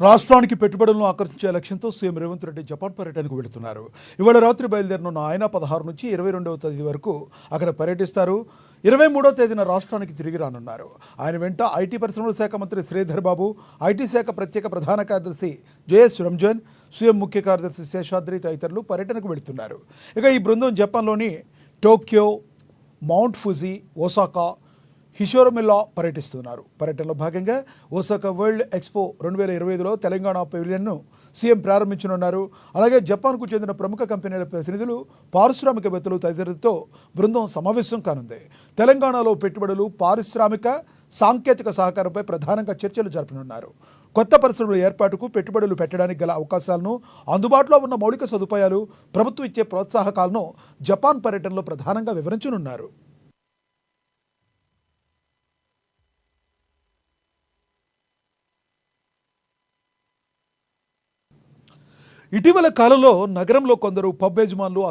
రాష్ట్రానికి పెట్టుబడులను ఆకర్షించే లక్ష్యంతో సీఎం రేవంత్ రెడ్డి జపాన్ పర్యటనకు వెళుతున్నారు. ఇవాళ రాత్రి బయలుదేరనున్న ఆయన 16 నుంచి 22వ తేదీ వరకు అక్కడ పర్యటిస్తారు. 23వ తేదీన రాష్ట్రానికి తిరిగి రానున్నారు. ఆయన వెంట ఐటీ పరిశ్రమల శాఖ మంత్రి శ్రీధర్ బాబు, ఐటీ శాఖ ప్రత్యేక ప్రధాన కార్యదర్శి జేఎస్ రంజన్, సీఎం ముఖ్య కార్యదర్శి శేషాద్రి తదితరులు పర్యటనకు వెళుతున్నారు. ఇక ఈ బృందం జపాన్లోని టోక్యో, మౌంట్ ఫుజీ, ఒసాకా, హిషోరమిల్లా పర్యటిస్తున్నారు. పర్యటనలో భాగంగా ఒసాకా వరల్డ్ ఎక్స్పో 2025లో తెలంగాణ పెవిలియన్ను సీఎం ప్రారంభించనున్నారు. అలాగే జపాన్కు చెందిన ప్రముఖ కంపెనీల ప్రతినిధులు, పారిశ్రామికవేత్తలు తదితరులతో బృందం సమావేశం కానుంది. తెలంగాణలో పెట్టుబడులు, పారిశ్రామిక, సాంకేతిక సహకారంపై ప్రధానంగా చర్చలు జరపనున్నారు. కొత్త పరిశ్రమల ఏర్పాటుకు, పెట్టుబడులు పెట్టడానికి గల అవకాశాలను, అందుబాటులో ఉన్న మౌలిక సదుపాయాలు, ప్రభుత్వం ఇచ్చే ప్రోత్సాహకాలను జపాన్ పర్యటనలో ప్రధానంగా వివరించనున్నారు. ఇటీవల కాలంలో నగరంలో కొందరు పబ్ యజమానులు